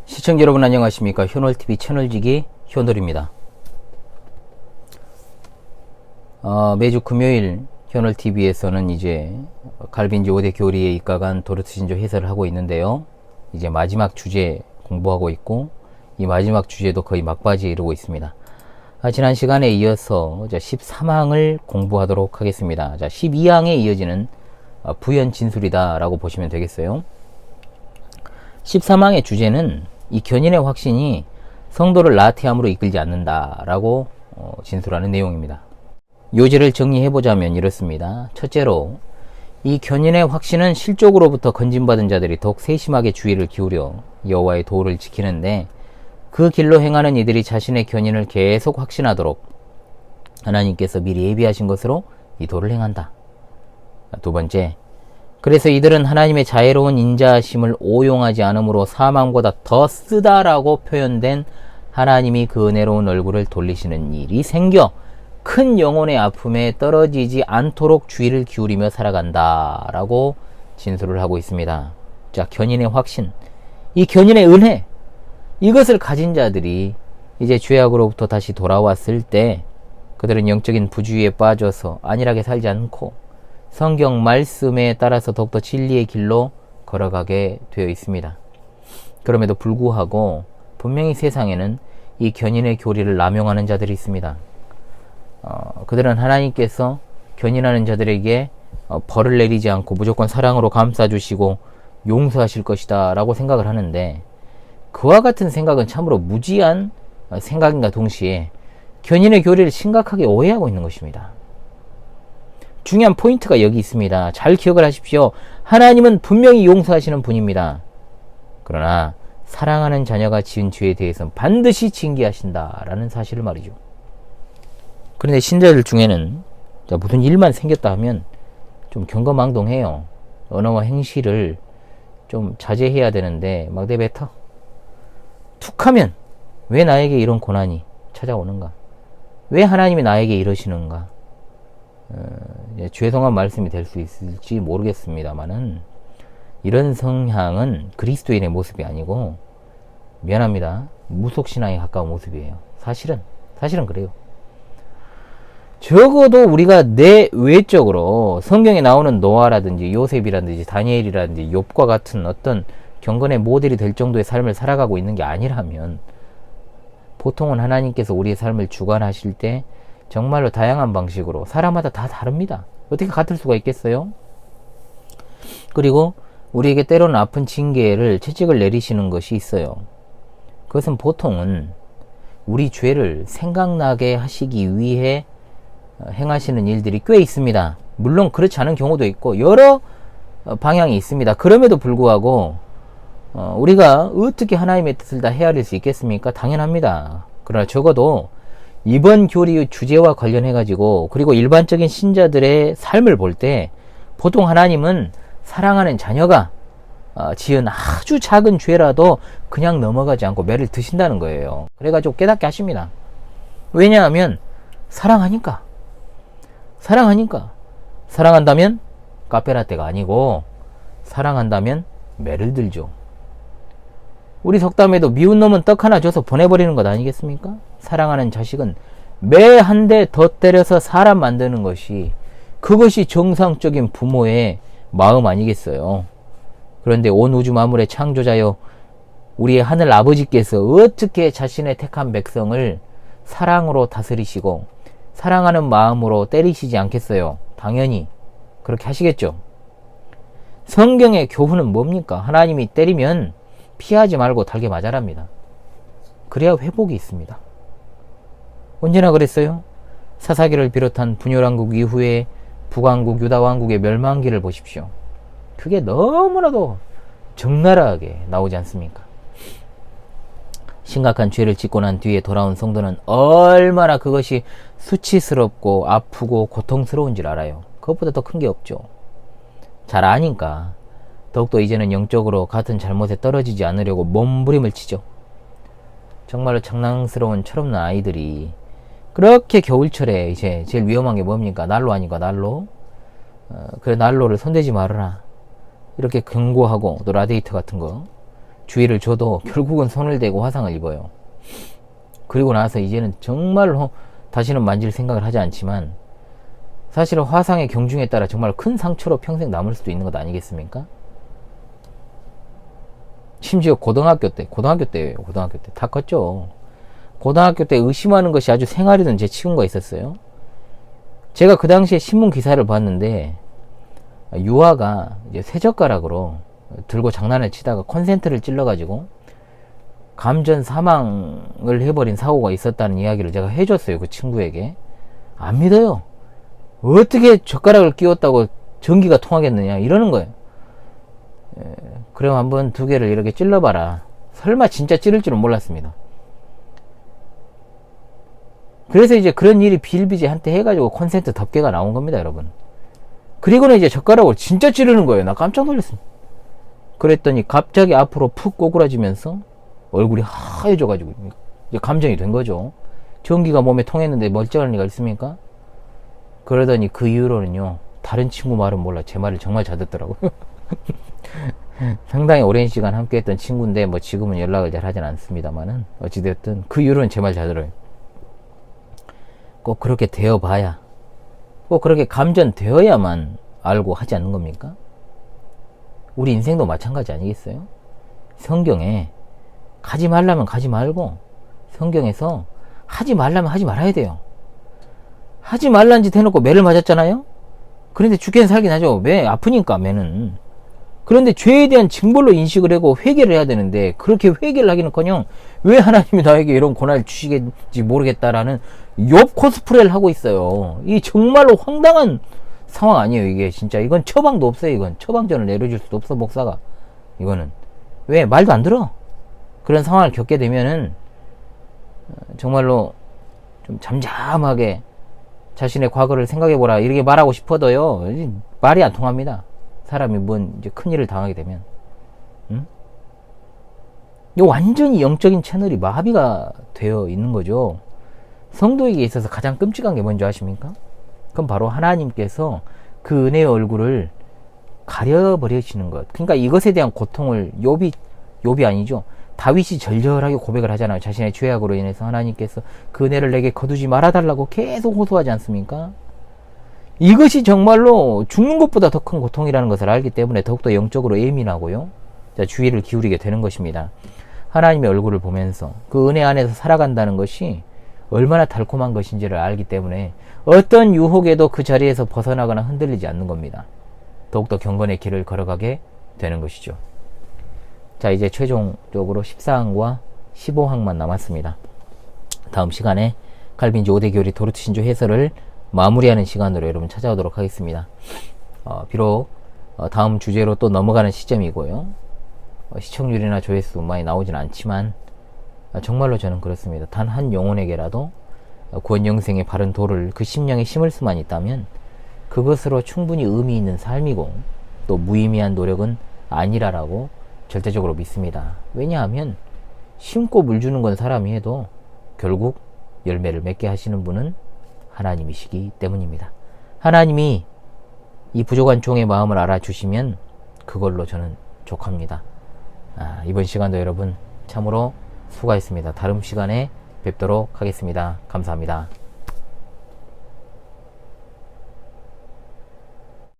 시청자 여러분 안녕하십니까. 효놀TV 채널지기 효놀입니다. 매주 금요일 효놀TV에서는 이제 갈빈지 5대 교리에 입각한 도르트신조 해설을 하고 있는데요. 이제 마지막 주제 공부하고 있고, 이 마지막 주제도 거의 막바지에 이르고 있습니다. 지난 시간에 이어서 13항을 공부하도록 하겠습니다. 12항에 이어지는 부연 진술이다 라고 보시면 되겠어요. 13항의 주제는 이 견인의 확신이 성도를 나태함으로 이끌지 않는다 라고 진술하는 내용입니다. 요지를 정리해보자면 이렇습니다. 첫째로, 이 견인의 확신은 실족으로부터 건진받은 자들이 더욱 세심하게 주의를 기울여 여호와의 도를 지키는데, 그 길로 행하는 이들이 자신의 견인을 계속 확신하도록 하나님께서 미리 예비하신 것으로 이 도를 행한다. 두 번째, 그래서 이들은 하나님의 자애로운 인자하심을 오용하지 않으므로 사망보다 더 쓰다라고 표현된 하나님이 그 은혜로운 얼굴을 돌리시는 일이 생겨 큰 영혼의 아픔에 떨어지지 않도록 주의를 기울이며 살아간다 라고 진술을 하고 있습니다. 자, 견인의 확신, 이 견인의 은혜, 이것을 가진 자들이 이제 죄악으로부터 다시 돌아왔을 때 그들은 영적인 부주의에 빠져서 안일하게 살지 않고 성경 말씀에 따라서 더욱더 진리의 길로 걸어가게 되어 있습니다. 그럼에도 불구하고 분명히 세상에는 이 견인의 교리를 남용하는 자들이 있습니다. 그들은 하나님께서 견인하는 자들에게 벌을 내리지 않고 무조건 사랑으로 감싸주시고 용서하실 것이다 라고 생각을 하는데, 그와 같은 생각은 참으로 무지한 생각인가 동시에 견인의 교리를 심각하게 오해하고 있는 것입니다. 중요한 포인트가 여기 있습니다. 잘 기억을 하십시오. 하나님은 분명히 용서하시는 분입니다. 그러나 사랑하는 자녀가 지은 죄에 대해서는 반드시 징계하신다라는 사실을 말이죠. 그런데 신자들 중에는 무슨 일만 생겼다 하면 좀 경거망동해요. 언어와 행실을 좀 자제해야 되는데 막 내뱉어. 툭하면 왜 나에게 이런 고난이 찾아오는가? 왜 하나님이 나에게 이러시는가? 죄송한 말씀이 될 수 있을지 모르겠습니다만은, 이런 성향은 그리스도인의 모습이 아니고, 미안합니다, 무속신앙에 가까운 모습이에요. 사실은 그래요. 적어도 우리가 내외적으로 성경에 나오는 노아라든지 요셉이라든지 다니엘이라든지 욥과 같은 어떤 경건의 모델이 될 정도의 삶을 살아가고 있는 게 아니라면, 보통은 하나님께서 우리의 삶을 주관하실 때 정말로 다양한 방식으로, 사람마다 다 다릅니다. 어떻게 같을 수가 있겠어요? 그리고 우리에게 때로는 아픈 징계를, 채찍을 내리시는 것이 있어요. 그것은 보통은 우리 죄를 생각나게 하시기 위해 행하시는 일들이 꽤 있습니다. 물론 그렇지 않은 경우도 있고 여러 방향이 있습니다. 그럼에도 불구하고 우리가 어떻게 하나님의 뜻을 다 헤아릴 수 있겠습니까? 당연합니다. 그러나 적어도 이번 교리의 주제와 관련해 가지고, 그리고 일반적인 신자들의 삶을 볼 때 보통 하나님은 사랑하는 자녀가 지은 아주 작은 죄라도 그냥 넘어가지 않고 매를 드신다는 거예요. 그래가지고 깨닫게 하십니다. 왜냐하면 사랑하니까. 사랑한다면 카페라떼가 아니고, 사랑한다면 매를 들죠. 우리 속담에도 미운 놈은 떡 하나 줘서 보내버리는 것 아니겠습니까? 사랑하는 자식은 매 한 대 더 때려서 사람 만드는 것이, 그것이 정상적인 부모의 마음 아니겠어요? 그런데 온 우주 만물의 창조자여 우리의 하늘 아버지께서 어떻게 자신의 택한 백성을 사랑으로 다스리시고 사랑하는 마음으로 때리시지 않겠어요? 당연히 그렇게 하시겠죠. 성경의 교훈은 뭡니까? 하나님이 때리면 피하지 말고 달게 맞아랍니다. 그래야 회복이 있습니다. 언제나 그랬어요? 사사기를 비롯한 분열왕국 이후에 북왕국, 유다왕국의 멸망기를 보십시오. 그게 너무나도 적나라하게 나오지 않습니까? 심각한 죄를 짓고 난 뒤에 돌아온 성도는 얼마나 그것이 수치스럽고 아프고 고통스러운 줄 알아요. 그것보다 더 큰 게 없죠. 잘 아니까 더욱더 이제는 영적으로 같은 잘못에 떨어지지 않으려고 몸부림을 치죠. 정말로 장난스러운 철없는 아이들이 그렇게 겨울철에 이제 제일 위험한 게 뭡니까? 난로 아닌가, 난로? 그래, 난로를 손대지 말아라. 이렇게 경고하고, 또 라디에이터 같은 거 주의를 줘도 결국은 손을 대고 화상을 입어요. 그리고 나서 이제는 정말로 다시는 만질 생각을 하지 않지만 사실은 화상의 경중에 따라 정말 큰 상처로 평생 남을 수도 있는 것 아니겠습니까? 심지어 고등학교 때예요. 고등학교 때 다 컸죠. 고등학교 때 의심하는 것이 아주 생활이던 제 친구가 있었어요. 제가 그 당시에 신문 기사를 봤는데 유아가 이제 쇠젓가락으로 들고 장난을 치다가 콘센트를 찔러가지고 감전 사망을 해버린 사고가 있었다는 이야기를 제가 해줬어요. 그 친구에게. 안 믿어요. 어떻게 젓가락을 끼웠다고 전기가 통하겠느냐 이러는 거예요. 그럼 한번 두 개를 이렇게 찔러봐라. 설마 진짜 찌를 줄은 몰랐습니다. 그래서 이제 그런 일이 비일비재한테 해가지고 콘센트 덮개가 나온 겁니다, 여러분. 그리고는 이제 젓가락으로 진짜 찌르는 거예요. 나 깜짝 놀랐습니다. 그랬더니 갑자기 앞으로 푹 꼬꾸라지면서 얼굴이 하얘져가지고 이제 감정이 된 거죠. 전기가 몸에 통했는데 멀쩡할 리가 있습니까? 그러더니 그 이후로는요, 다른 친구 말은 몰라. 제 말을 정말 잘 듣더라고요. 상당히 오랜 시간 함께 했던 친구인데 뭐 지금은 연락을 잘 하진 않습니다만은 어찌됐든 그 이후로는 제 말 잘 들어요. 꼭 그렇게 되어봐야, 꼭 그렇게 감전되어야만 알고 하지 않는 겁니까? 우리 인생도 마찬가지 아니겠어요? 성경에 가지 말라면 가지 말고, 성경에서 하지 말라면 하지 말아야 돼요. 하지 말란 짓 해놓고 매를 맞았잖아요? 그런데 죽긴 살긴 하죠. 매 아프니까 매는. 그런데 죄에 대한 징벌로 인식을 하고 회개를 해야 되는데 그렇게 회개를 하기는커녕 왜 하나님이 나에게 이런 고난을 주시겠지 모르겠다라는 욥 코스프레를 하고 있어요. 이 정말로 황당한 상황 아니에요. 이게 진짜 이건 처방도 없어요. 이건 처방전을 내려줄 수도 없어. 목사가 이거는 왜 말도 안 들어. 그런 상황을 겪게 되면은 정말로 좀 잠잠하게 자신의 과거를 생각해보라 이렇게 말하고 싶어도요, 말이 안 통합니다. 사람이 뭔 이제 큰일을 당하게 되면. 이 완전히 영적인 채널이 마비가 되어 있는 거죠. 성도에게 있어서 가장 끔찍한 게 뭔지 아십니까? 그건 바로 하나님께서 그 은혜의 얼굴을 가려버리시는 것. 그러니까 이것에 대한 고통을 욥이 아니죠, 다윗이 절절하게 고백을 하잖아요. 자신의 죄악으로 인해서 하나님께서 그 은혜를 내게 거두지 말아달라고 계속 호소하지 않습니까? 이것이 정말로 죽는 것보다 더 큰 고통이라는 것을 알기 때문에 더욱더 영적으로 예민하고요, 주의를 기울이게 되는 것입니다. 하나님의 얼굴을 보면서 그 은혜 안에서 살아간다는 것이 얼마나 달콤한 것인지를 알기 때문에 어떤 유혹에도 그 자리에서 벗어나거나 흔들리지 않는 겁니다. 더욱더 경건의 길을 걸어가게 되는 것이죠. 자, 이제 최종적으로 14항과 15항만 남았습니다. 다음 시간에 칼빈주 5대 교리 도르트 신조 해설을 마무리하는 시간으로 여러분 찾아오도록 하겠습니다. 비록 다음 주제로 또 넘어가는 시점이고요, 시청률이나 조회수 많이 나오진 않지만 정말로 저는 그렇습니다. 단 한 영혼에게라도 구원 영생의 바른 도를 그 심령에 심을 수만 있다면 그것으로 충분히 의미 있는 삶이고 또 무의미한 노력은 아니라라고 절대적으로 믿습니다. 왜냐하면 심고 물 주는 건 사람이 해도 결국 열매를 맺게 하시는 분은 하나님이시기 때문입니다. 하나님이 이 부족한 종의 마음을 알아주시면 그걸로 저는 족합니다. 이번 시간도 여러분 참으로 수고하셨습니다. 다음 시간에 뵙도록 하겠습니다. 감사합니다.